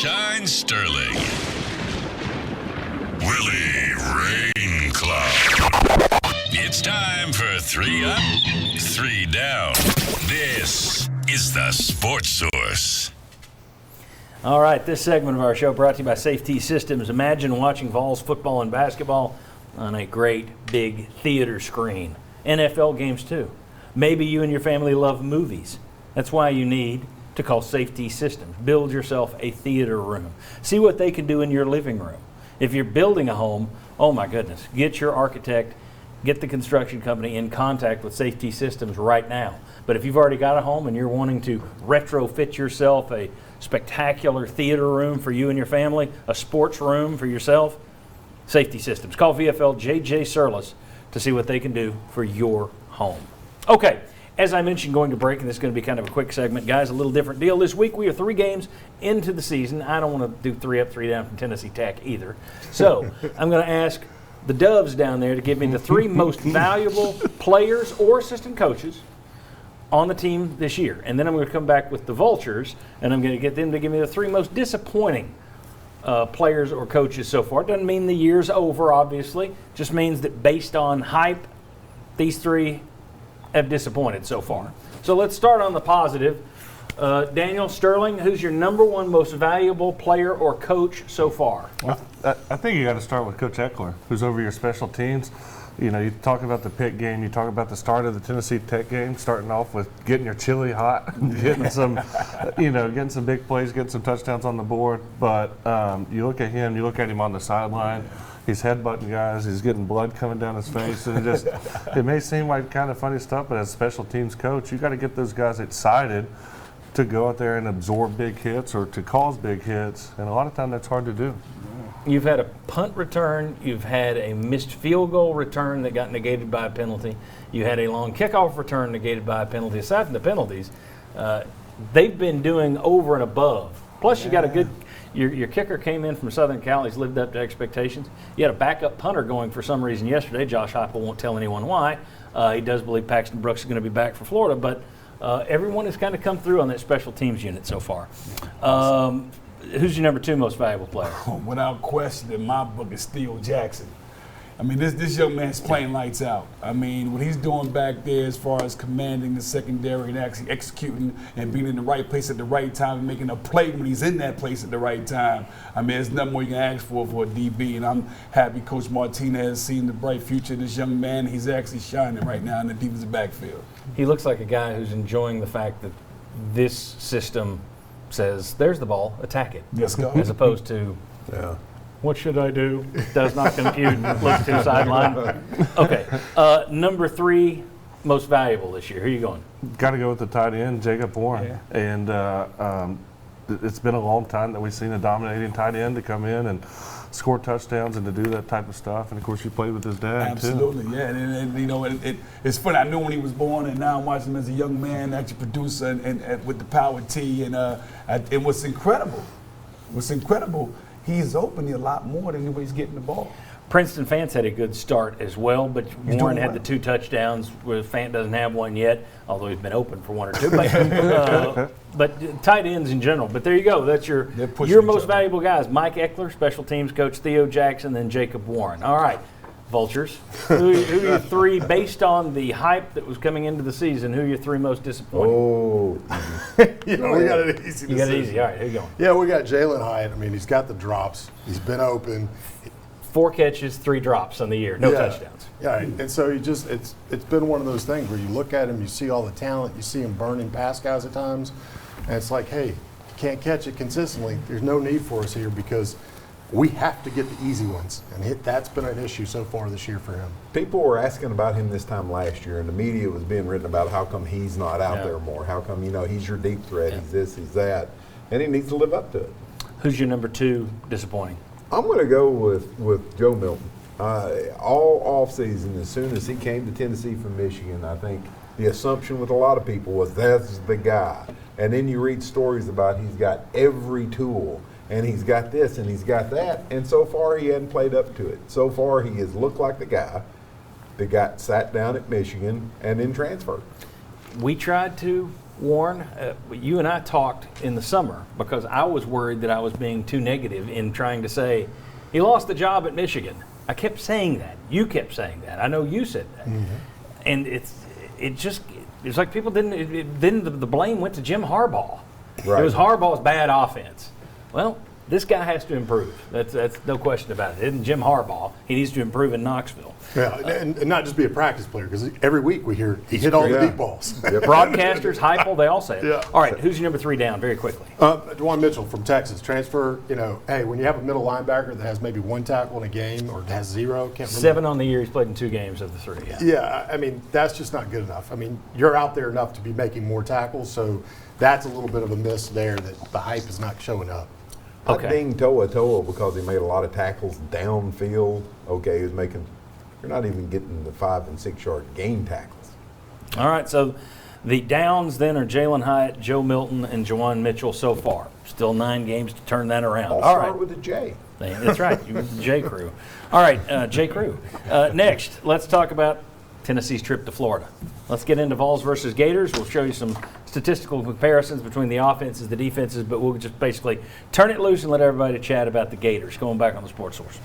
Shine Sterling. Willie Rain Club. It's time for 3 Up, 3 Down. This is the Sports Source. All right, this segment of our show brought to you by Safety Systems. Imagine watching Vols football and basketball on a great big theater screen. NFL games too. Maybe you and your family love movies. That's why you need to call Safety Systems. Build yourself a theater room. See what they can do in your living room. If you're building a home, oh my goodness, get your architect, get the construction company in contact with Safety Systems right now. But if you've already got a home and you're wanting to retrofit yourself a spectacular theater room for you and your family, a sports room for yourself, Safety Systems. Call VFL JJ Surlis to see what they can do for your home. Okay, as I mentioned going to break, and this is going to be kind of a quick segment, guys, a little different deal. This week we are 3 games into the season. I don't want to do 3 up, 3 down from Tennessee Tech either. So I'm going to ask the Doves down there to give me the 3 most valuable players or assistant coaches on the team this year. And then I'm going to come back with the Vultures, and I'm going to get them to give me the 3 most disappointing players or coaches so far. Doesn't mean the year's over, obviously. Just means that based on hype, these 3 have disappointed so far. So let's start on the positive. Daniel Sterling, who's your number 1 most valuable player or coach so far? Well, I think you got to start with Coach Eckler, who's over your special teams. You know, you talk about the Pitt game, you talk about the start of the Tennessee Tech game, starting off with getting your chili hot, getting some, getting some big plays, getting some touchdowns on the board. But you look at him, you look at him on the sideline. He's headbutting guys. He's getting blood coming down his face, and it may seem like kind of funny stuff, but as a special teams coach, you got to get those guys excited to go out there and absorb big hits or to cause big hits, and a lot of times that's hard to do. You've had a punt return. You've had a missed field goal return that got negated by a penalty. You had a long kickoff return negated by a penalty. Aside from the penalties, they've been doing over and above. Plus, you got a good. Your kicker came in from Southern Cal. He's lived up to expectations. You had a backup punter going for some reason yesterday. Josh Heupel won't tell anyone why. He does believe Paxton Brooks is going to be back for Florida, but everyone has kind of come through on that special teams unit so far. Who's your number 2 most valuable player? Without question, in my book, is Theo Jackson. I mean, this young man's playing lights out. I mean, what he's doing back there as far as commanding the secondary and actually executing and being in the right place at the right time and making a play when he's in that place at the right time. I mean, there's nothing more you can ask for a DB, and I'm happy Coach Martinez has seen the bright future in this young man. He's actually shining right now in the defensive backfield. He looks like a guy who's enjoying the fact that this system says, there's the ball, attack it. Let's go. As opposed to, what should I do? Does not compute, looks to the sideline. Okay, number 3 most valuable this year. Who are you going? Got to go with the tight end, Jacob Warren. Yeah. And it's been a long time that we've seen a dominating tight end to come in and score touchdowns and to do that type of stuff. And, of course, you played with his dad, Absolutely, too. Yeah. And it's funny. I knew when he was born, and now I'm watching him as a young man, actually produce and with the Power T. And what's incredible, he's open a lot more than he's getting the ball. Princeton Fant had a good start as well, but Warren had the 2 touchdowns, where Fant doesn't have one yet, although he's been open for 1 or 2. But tight ends in general. But there you go. That's your most valuable guys. Mike Eckler, special teams coach, Theo Jackson, then Jacob Warren. All right, Vultures. Who are your 3, based on the hype that was coming into the season, who are your 3 most disappointing? Oh, we got it easy. You got it easy. All right, who you going? Yeah, we got Jalen Hyatt. I mean, he's got the drops. He's been open. 4 catches, 3 drops on the year, no touchdowns. Yeah, and so it's been one of those things where you look at him, you see all the talent, you see him burning past guys at times, and it's like, hey, you can't catch it consistently. There's no need for us here because we have to get the easy ones, and that's been an issue so far this year for him. People were asking about him this time last year, and the media was being written about how come he's not out there more, how come, he's your deep threat, he's this, he's that, and he needs to live up to it. Who's your number 2 disappointing? I'm going to go with Joe Milton. All offseason, as soon as he came to Tennessee from Michigan, I think the assumption with a lot of people was that's the guy. And then you read stories about he's got every tool, and he's got this, and he's got that, and so far he hadn't played up to it. So far he has looked like the guy that got sat down at Michigan and then transferred. We tried to Warren, you and I talked in the summer because I was worried that I was being too negative in trying to say he lost the job at Michigan. I kept saying that. You kept saying that. I know you said that. And it's like people then the blame went to Jim Harbaugh. Right. It was Harbaugh's bad offense. Well, this guy has to improve. That's no question about it. It isn't Jim Harbaugh. He needs to improve in Knoxville. Yeah, and not just be a practice player, because every week we hear he hit all the deep balls. Broadcasters, Heupel, they all say it. Yeah. All right, who's your number 3 down? Very quickly. DeJuan Mitchell from Texas, transfer. Hey, when you have a middle linebacker that has maybe 1 tackle in a game or has 0, can't remember. 7 on the year. He's played in 2 games of the 3. Yeah. Yeah, I mean, that's just not good enough. I mean, you're out there enough to be making more tackles, so that's a little bit of a miss there that the hype is not showing up. Okay. I ding Toa because he made a lot of tackles downfield. Okay, he was making, you're not even getting the 5 and 6 yard gain tackles. All right, so the downs then are Jalen Hyatt, Joe Milton, and Juwan Mitchell so far. Still 9 games to turn that around. I'll All start right. with the J. That's right. You with the J Crew. All right, J Crew. Next, let's talk about Tennessee's trip to Florida. Let's get into Vols versus Gators. We'll show you some statistical comparisons between the offenses, the defenses, but we'll just basically turn it loose and let everybody chat about the Gators. Going back on the Sports Source.